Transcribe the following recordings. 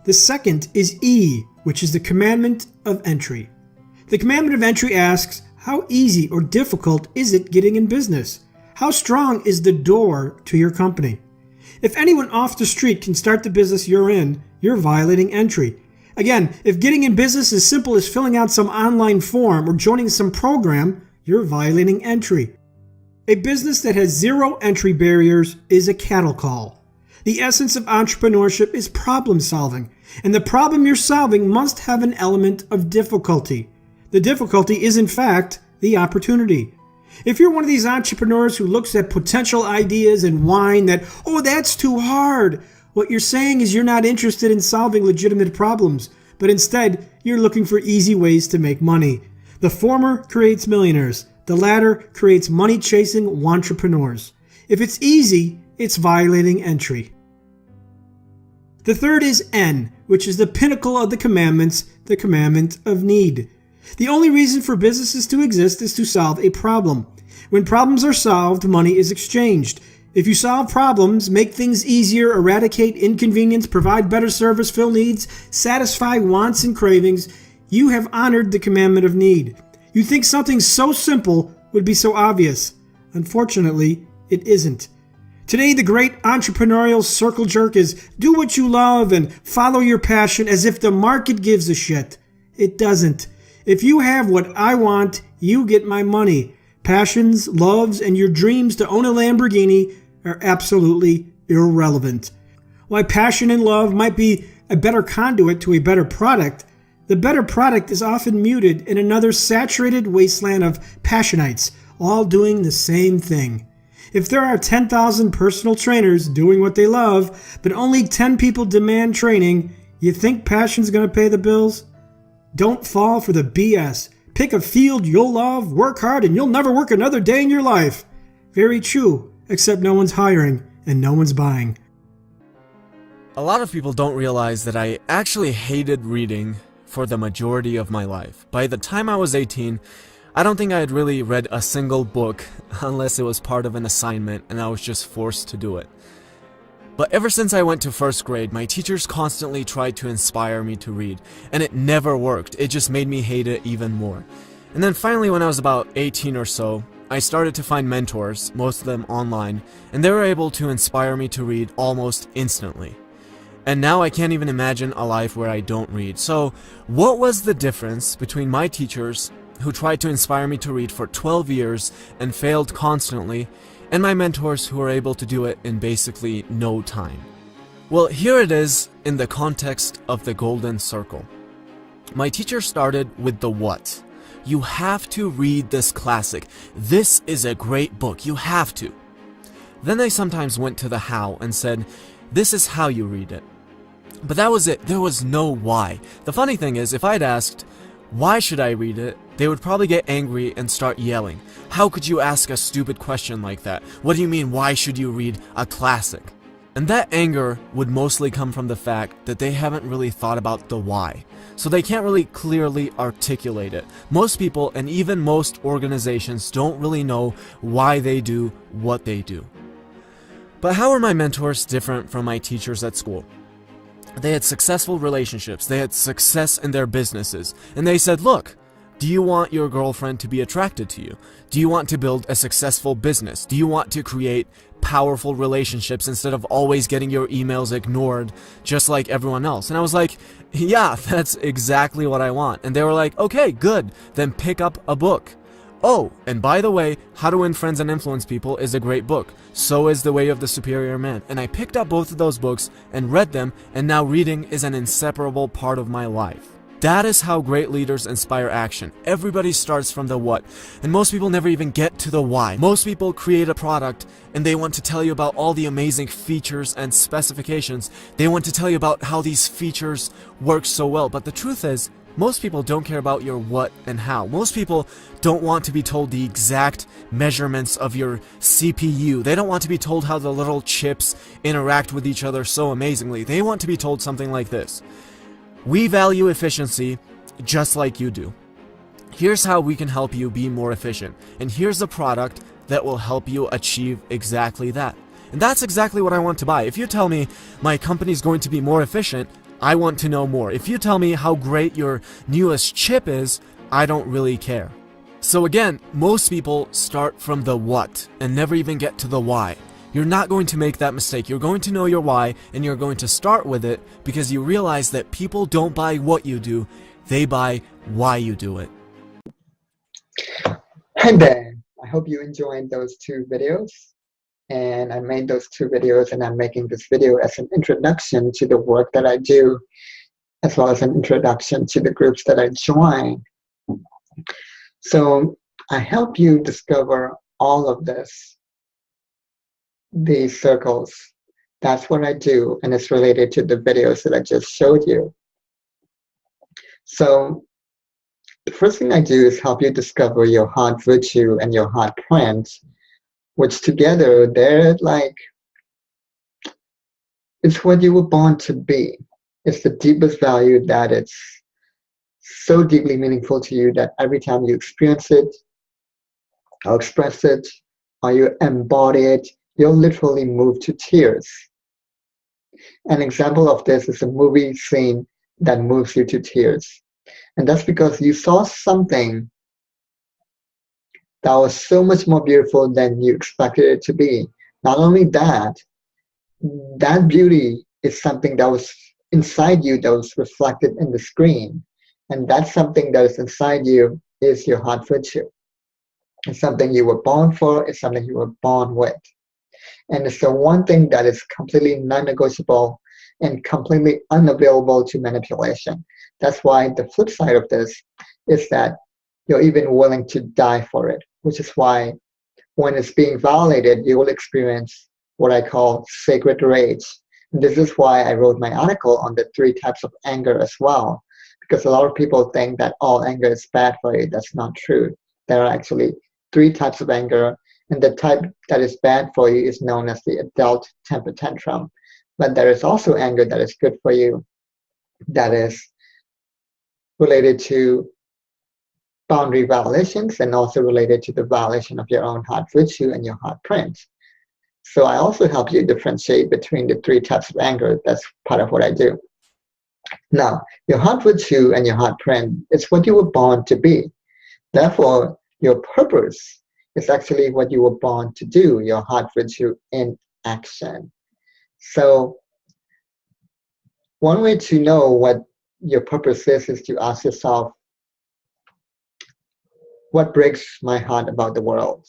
The second is E, which is the commandment of entry. The commandment of entry asks, how easy or difficult is it getting in business? How strong is the door to your company? If anyone off the street can start the business you're in, you're violating entry. Again, if getting in business is simple as filling out some online form or joining some program, you're violating entry. A business that has zero entry barriers is a cattle call. The essence of entrepreneurship is problem solving, and the problem you're solving must have an element of difficulty. The difficulty is, in fact, the opportunity. If you're one of these entrepreneurs who looks at potential ideas and whine that, oh, that's too hard, what you're saying is you're not interested in solving legitimate problems, but instead you're looking for easy ways to make money. The former creates millionaires. The latter creates money-chasing entrepreneurs. If it's easy, it's violating entry. The third is N, which is the pinnacle of the commandments, the commandment of need. The only reason for businesses to exist is to solve a problem. When problems are solved, money is exchanged. If you solve problems, make things easier, eradicate inconvenience, provide better service, fill needs, satisfy wants and cravings, you have honored the commandment of need. You think something so simple would be so obvious. Unfortunately, it isn't. Today, the great entrepreneurial circle jerk is do what you love and follow your passion as if the market gives a shit. It doesn't. If you have what I want, you get my money. Passions, loves, and your dreams to own a Lamborghini are absolutely irrelevant. While passion and love might be a better conduit to a better product, the better product is often muted in another saturated wasteland of passionites, all doing the same thing. If there are 10,000 personal trainers doing what they love, but only 10 people demand training, you think passion's going to pay the bills? Don't fall for the BS. Pick a field you'll love, work hard, and you'll never work another day in your life. Very true, except no one's hiring and no one's buying. A lot of people don't realize that I actually hated reading for the majority of my life. By the time I was 18, I don't think I had really read a single book unless it was part of an assignment and I was just forced to do it. But ever since I went to first grade, my teachers constantly tried to inspire me to read, and it never worked. It just made me hate it even more. And then finally, when I was about 18 or so, I started to find mentors, most of them online, and they were able to inspire me to read almost instantly. And now I can't even imagine a life where I don't read. So, what was the difference between my teachers, who tried to inspire me to read for 12 years and failed constantly, and my mentors who were able to do it in basically no time? Well, here it is in the context of the Golden Circle. My teacher started with the what. You have to read this classic. This is a great book. You have to. Then they sometimes went to the how and said, this is how you read it. But that was it. There was no why. The funny thing is, if I'd asked, why should I read it? They would probably get angry and start yelling. How could you ask a stupid question like that? What do you mean, why should you read a classic? And that anger would mostly come from the fact that they haven't really thought about the why. So they can't really clearly articulate it. Most people, and even most organizations, don't really know why they do what they do. But how are my mentors different from my teachers at school? They had successful relationships, they had success in their businesses, and they said, look, do you want your girlfriend to be attracted to you? Do you want to build a successful business? Do you want to create powerful relationships instead of always getting your emails ignored just like everyone else? And I was like, yeah, that's exactly what I want. And they were like, okay, good, then pick up a book. Oh, and by the way, How to Win Friends and Influence People is a great book. So is The Way of the Superior Man. And I picked up both of those books and read them, and now reading is an inseparable part of my life. That is how great leaders inspire action. Everybody starts from the what, and most people never even get to the why. Most people create a product and they want to tell you about all the amazing features and specifications. They want to tell you about how these features work so well, but the truth is, most people don't care about your what and how. Most people don't want to be told the exact measurements of your CPU. They don't want to be told how the little chips interact with each other so amazingly. They want to be told something like this. We value efficiency just like you do. Here's how we can help you be more efficient. And here's a product that will help you achieve exactly that. And that's exactly what I want to buy. If you tell me my company's going to be more efficient, I want to know more. If you tell me how great your newest chip is, I don't really care. So again, most people start from the what and never even get to the why. You're not going to make that mistake. You're going to know your why, and you're going to start with it because you realize that people don't buy what you do, they buy why you do it. Hi there. I hope you enjoyed those 2 videos. And I made those 2 videos, and I'm making this video as an introduction to the work that I do, as well as an introduction to the groups that I join. So I help you discover all of these circles. That's what I do, and it's related to the videos that I just showed you. So the first thing I do is help you discover your heart virtue and your heart print, which together, they're like, it's what you were born to be. It's the deepest value that it's so deeply meaningful to you that every time you experience it, or express it, or you embody it, you'll literally move to tears. An example of this is a movie scene that moves you to tears. And that's because you saw something that was so much more beautiful than you expected it to be. Not only that, that beauty is something that was inside you that was reflected in the screen. And that's something that is inside you is your heart virtue. It's something you were born for, it's something you were born with. And it's the one thing that is completely non-negotiable and completely unavailable to manipulation. That's why the flip side of this is that you're even willing to die for it, which is why when it's being violated, you will experience what I call sacred rage. And this is why I wrote my article on the 3 types of anger as well, because a lot of people think that all anger is bad for you. That's not true. There are actually 3 types of anger, and the type that is bad for you is known as the adult temper tantrum. But there is also anger that is good for you, that is related to boundary violations and also related to the violation of your own heart virtue and your heart print. So I also help you differentiate between the 3 types of anger. That's part of what I do. Now, your heart virtue and your heart print is what you were born to be. Therefore, your purpose is actually what you were born to do, your heart virtue in action. So one way to know what your purpose is to ask yourself, what breaks my heart about the world?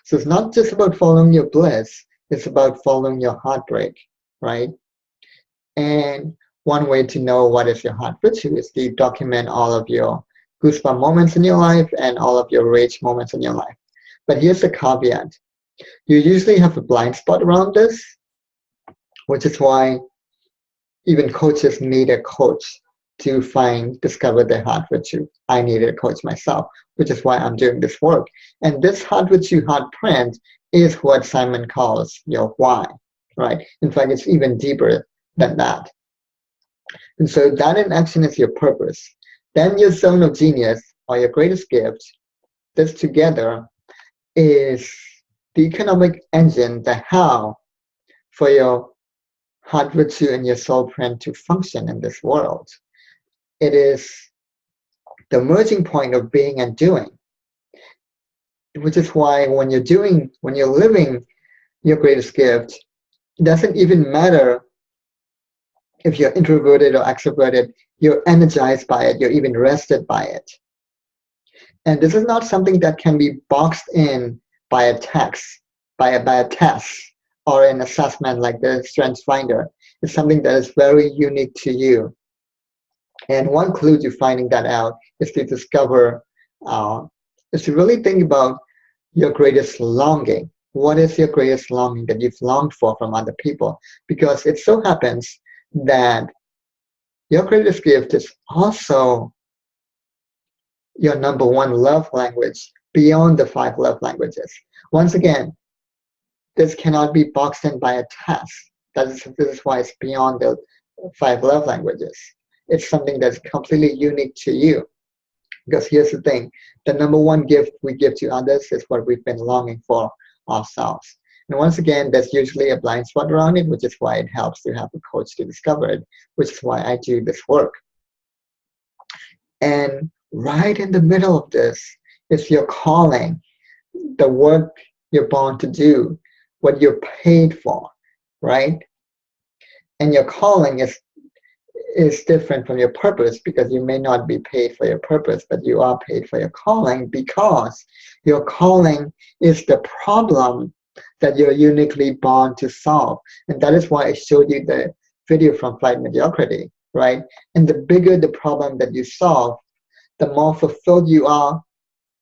So it's not just about following your bliss, it's about following your heartbreak, right? And one way to know what is your heart virtue is to document all of your goosebump moments in your life and all of your rage moments in your life. But here's the caveat. You usually have a blind spot around this, which is why even coaches need a coach to discover their heart virtue. I needed a coach myself, which is why I'm doing this work. And this heart virtue, heart print is what Simon calls your why, right? In fact, it's even deeper than that. And so that in action is your purpose. Then your zone of genius, or your greatest gift, this together is the economic engine, the how for your heart virtue and your soul print to function in this world. It is the merging point of being and doing, which is why when you're living your greatest gift, it doesn't even matter if you're introverted or extroverted, you're energized by it, you're even rested by it. And this is not something that can be boxed in by a text, by a test, or an assessment like the StrengthsFinder. It's something that is very unique to you. And one clue to finding that out is to discover, is to really think about your greatest longing. What is your greatest longing that you've longed for from other people? Because it so happens that your greatest gift is also your number 1 love language beyond the 5 love languages. Once again, this cannot be boxed in by a test. This is why it's beyond the 5 love languages. It's something that's completely unique to you. Because here's the thing, the number 1 gift we give to others is what we've been longing for ourselves. And once again, there's usually a blind spot around it, which is why it helps to have a coach to discover it, which is why I do this work. And right in the middle of this is your calling, the work you're born to do, what you're paid for, right? And your calling is different from your purpose, because you may not be paid for your purpose, but you are paid for your calling, because your calling is the problem that you're uniquely born to solve. And that is why I showed you the video from Flight Mediocrity, right? And the bigger the problem that you solve, the more fulfilled you are,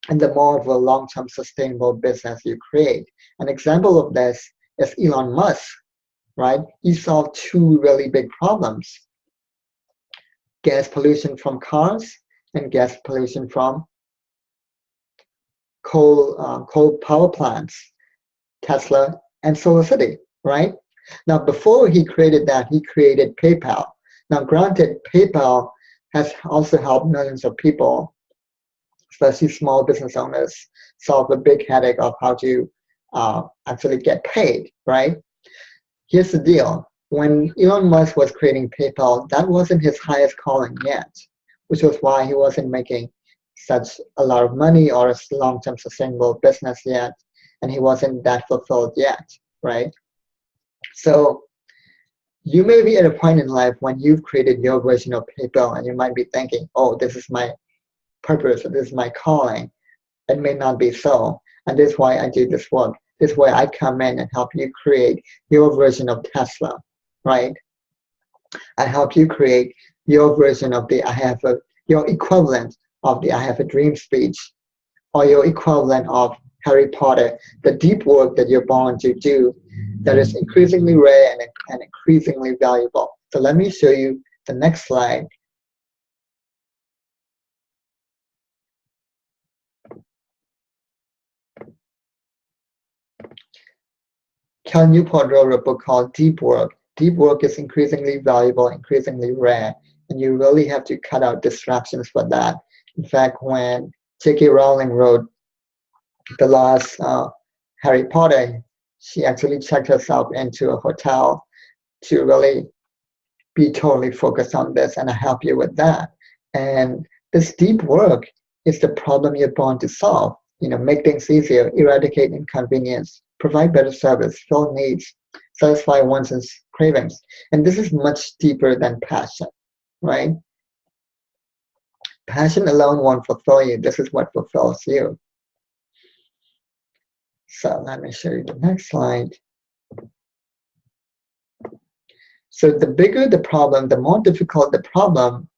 and the more of a long-term sustainable business you create. An example of this is Elon Musk, right? He solved two really big problems: gas pollution from cars and gas pollution from coal power plants, Tesla and SolarCity, right? Now, before he created that, he created PayPal. Now, granted, PayPal has also helped millions of people, especially small business owners, solve the big headache of how to actually get paid, right? Here's the deal. When Elon Musk was creating PayPal, that wasn't his highest calling yet, which was why he wasn't making such a lot of money or a long-term sustainable business yet, and he wasn't that fulfilled yet, right? So you may be at a point in life when you've created your version of PayPal, and you might be thinking, oh, this is my purpose, or this is my calling. It may not be so, and this is why I do this work. This is where I come in and help you create your version of Tesla, right? I help you create your version of your equivalent of the I have a dream speech, or your equivalent of Harry Potter, the deep work that you're born to do that is increasingly rare and increasingly valuable. So let me show you the next slide. Cal Newport wrote a book called Deep Work. Deep work is increasingly valuable, increasingly rare, and you really have to cut out distractions for that. In fact, when J.K. Rowling wrote the last Harry Potter, she actually checked herself into a hotel to really be totally focused on this, and I help you with that. And this deep work is the problem you're born to solve. Make things easier, eradicate inconvenience, provide better service, fill needs, satisfy one's cravings. And this is much deeper than passion, right? Passion alone won't fulfill you. This is what fulfills you. So let me show you the next slide. So the bigger the problem, the more difficult the problem,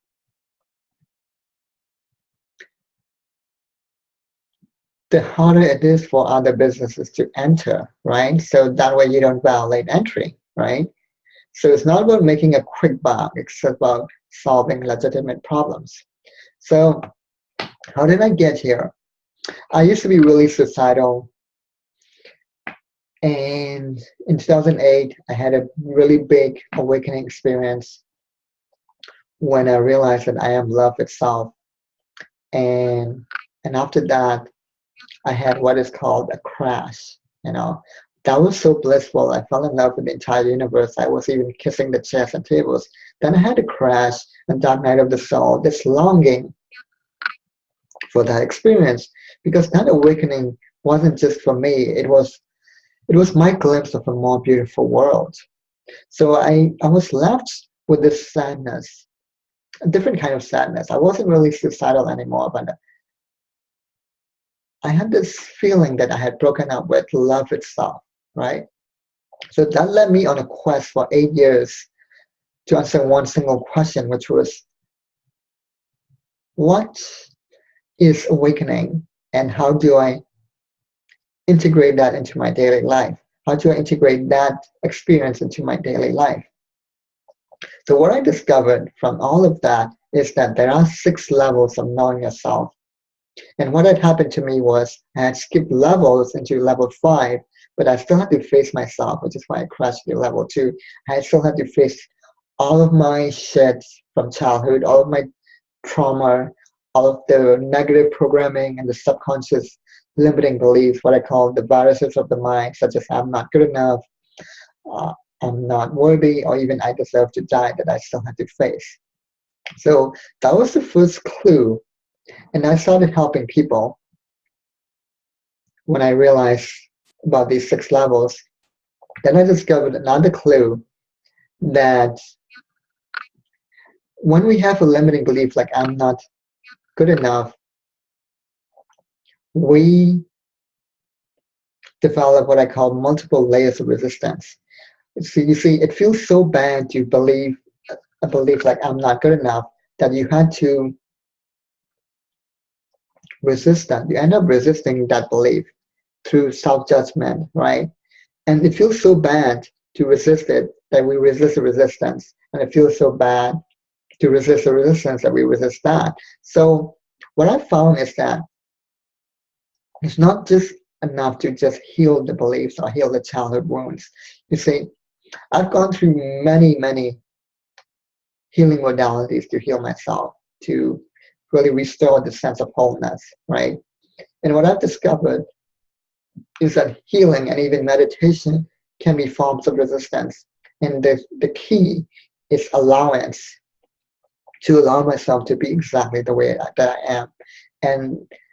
the harder it is for other businesses to enter, right? So that way you don't violate entry, right? So it's not about making a quick buck, it's about solving legitimate problems. So how did I get here? I used to be really suicidal. And in 2008, I had a really big awakening experience when I realized that I am love itself. And after that, I had what is called a crash. That was so blissful. I fell in love with the entire universe. I was even kissing the chairs and tables. Then I had a crash, a dark night of the soul, this longing for that experience, because that awakening wasn't just for me. It was my glimpse of a more beautiful world. So I was left with this sadness, a different kind of sadness. I wasn't really suicidal anymore, but I had this feeling that I had broken up with love itself, right? So that led me on a quest for 8 years to answer one single question, which was, what is awakening, and how do I integrate that into my daily life? How do I integrate that experience into my daily life? So what I discovered from all of that is that there are 6 levels of knowing yourself. And what had happened to me was I had skipped levels into level 5, but I still had to face myself, which is why I crashed to level 2. I still had to face all of my shit from childhood, all of my trauma, all of the negative programming and the subconscious limiting beliefs, what I call the viruses of the mind, such as I'm not good enough, uh, I'm not worthy, or even I deserve to die, that I still have to face. So that was the first clue. And I started helping people when I realized about these 6 levels. Then I discovered another clue that when we have a limiting belief like I'm not good enough, we develop what I call multiple layers of resistance. So you see, it feels so bad to believe a belief like I'm not good enough that you had to resist that. You end up resisting that belief through self-judgment, right? And it feels so bad to resist it that we resist the resistance. And it feels so bad to resist the resistance that we resist that. So what I found is that it's not just enough to just heal the beliefs or heal the childhood wounds. You see, I've gone through many, many healing modalities to heal myself, to really restore the sense of wholeness, right? And what I've discovered is that healing and even meditation can be forms of resistance. And the key is allowance, to allow myself to be exactly the way that I am.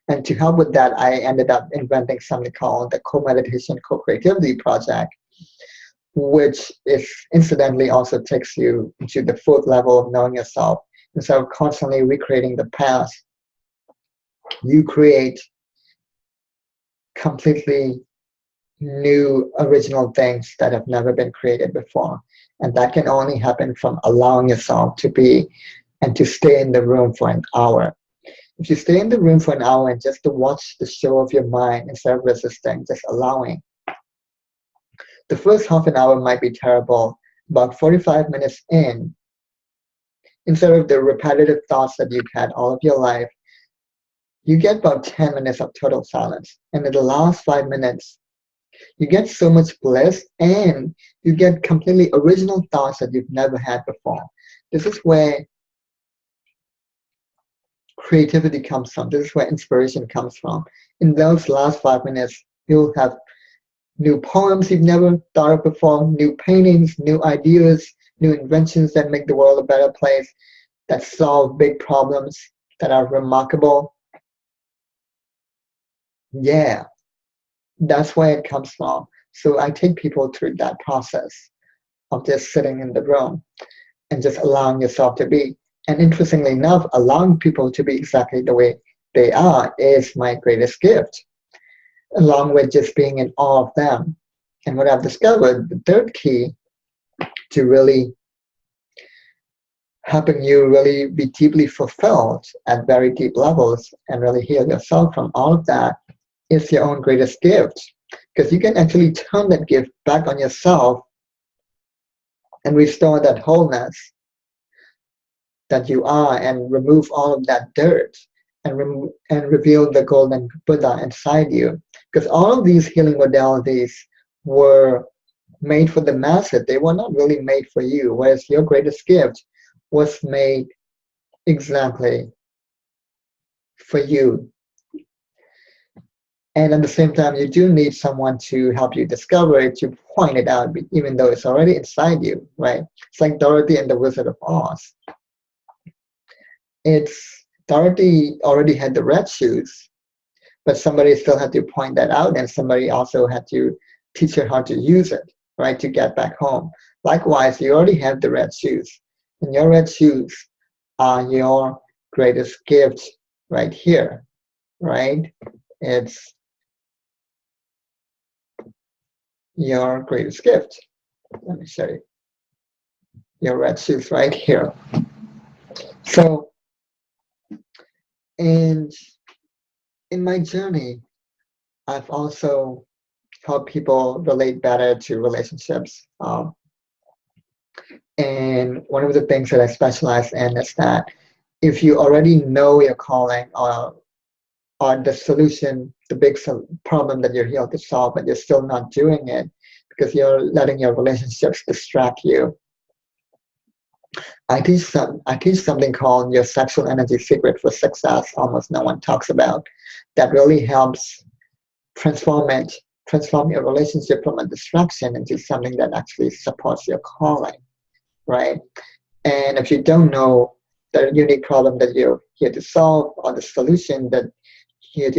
And to help with that, I ended up inventing something called the Co-Meditation Co-Creativity Project, which is incidentally also takes you to the 4th level of knowing yourself. Instead of constantly recreating the past, you create completely new original things that have never been created before. And that can only happen from allowing yourself to be and to stay in the room for an hour. If you stay in the room for an hour and just to watch the show of your mind instead of resisting, just allowing, the first half an hour might be terrible. About 45 minutes in, instead of the repetitive thoughts that you've had all of your life, you get about 10 minutes of total silence. And in the last 5 minutes, you get so much bliss and you get completely original thoughts that you've never had before. This is where creativity comes from. This is where inspiration comes from. In those last 5 minutes, you'll have new poems you've never thought of before, new paintings, new ideas, new inventions that make the world a better place, that solve big problems, that are remarkable. Yeah, that's where it comes from. So I take people through that process of just sitting in the room and just allowing yourself to be. And interestingly enough, allowing people to be exactly the way they are is my greatest gift, along with just being in awe of them. And what I've discovered, the third key to really helping you really be deeply fulfilled at very deep levels and really heal yourself from all of that is your own greatest gift. Because you can actually turn that gift back on yourself and restore that wholeness that you are and remove all of that dirt and reveal the golden Buddha inside you. Because all of these healing modalities were made for the masses. They were not really made for you, whereas your greatest gift was made exactly for you. And at the same time, you do need someone to help you discover it, to point it out, even though it's already inside you, right? It's like Dorothy and the Wizard of Oz. Dorothy already had the red shoes, but somebody still had to point that out, and somebody also had to teach her how to use it, right, to get back home. Likewise, you already have the red shoes, and your red shoes are your greatest gift right here, right? It's your greatest gift. Let me show you. Your red shoes right here. So, and in my journey, I've also helped people relate better to relationships. And one of the things that I specialize in is that if you already know your calling or the solution, the big problem that you're here to solve, but you're still not doing it because you're letting your relationships distract you, I teach something called your sexual energy secret for success, almost no one talks about, that really helps transform your relationship from a distraction into something that actually supports your calling, right? And if you don't know the unique problem that you're here to solve or the solution that you're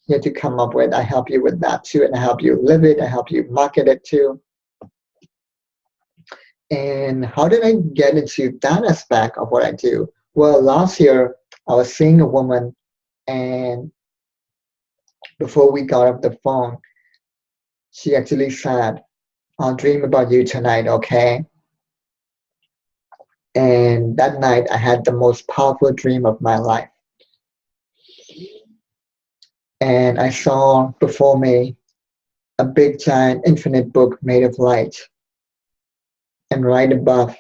here to come up with, I help you with that too, and I help you live it, I help you market it too. And how did I get into that aspect of what I do? Well, last year I was seeing a woman, and before we got off the phone, she actually said, I'll dream about you tonight, okay? And that night I had the most powerful dream of my life. And I saw before me a big giant infinite book made of light. And right above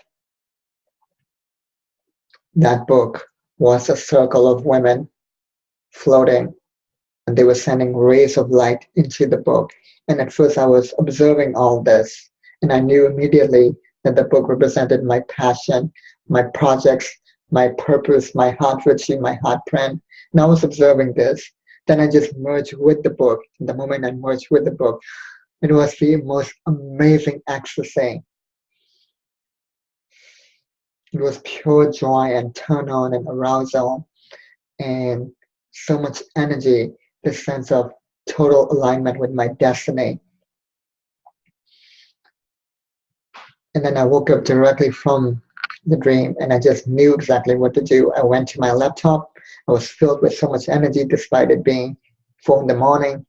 that book was a circle of women floating, and they were sending rays of light into the book. And at first I was observing all this, and I knew immediately that the book represented my passion, my projects, my purpose, my heart virtue, my heart print. And I was observing this. Then I just merged with the book. And the moment I merged with the book, it was the most amazing ecstasy. It was pure joy and turn on and arousal and so much energy, this sense of total alignment with my destiny. And then I woke up directly from the dream and I just knew exactly what to do. I went to my laptop. I was filled with so much energy despite it being 4 in the morning.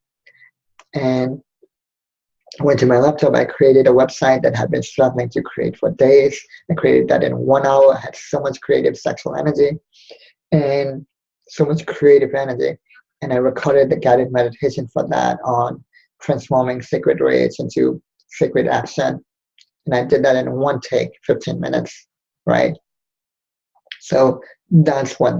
And I went to my laptop. I created a website that had been struggling to create for days. I created that in 1 hour. I had so much creative sexual energy and so much creative energy. And I recorded the guided meditation for that on transforming sacred rage into sacred action. And I did that in one take, 15 minutes, right? So that's what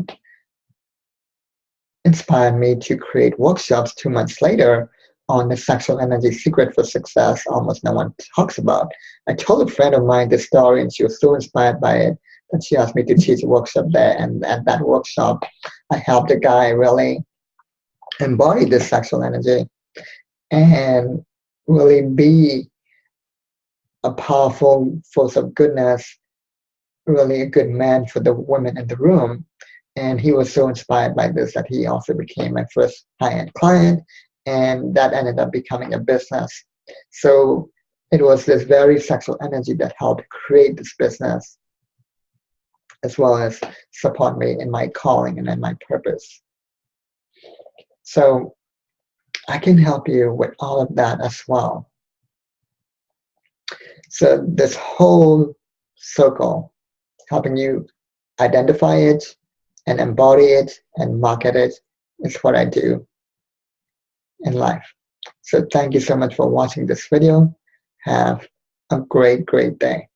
inspired me to create workshops 2 months later on the sexual energy secret for success almost no one talks about. I told a friend of mine this story and she was so inspired by it that she asked me to teach a workshop there. And at that workshop, I helped a guy really embody this sexual energy and really be a powerful force of goodness, really a good man for the women in the room. And he was so inspired by this that he also became my first high-end client, and that ended up becoming a business. So it was this very sexual energy that helped create this business, as well as support me in my calling and in my purpose. So I can help you with all of that as well. So this whole circle, helping you identify it and embody it and market it, is what I do in life. So thank you so much for watching this video. Have a great, great day.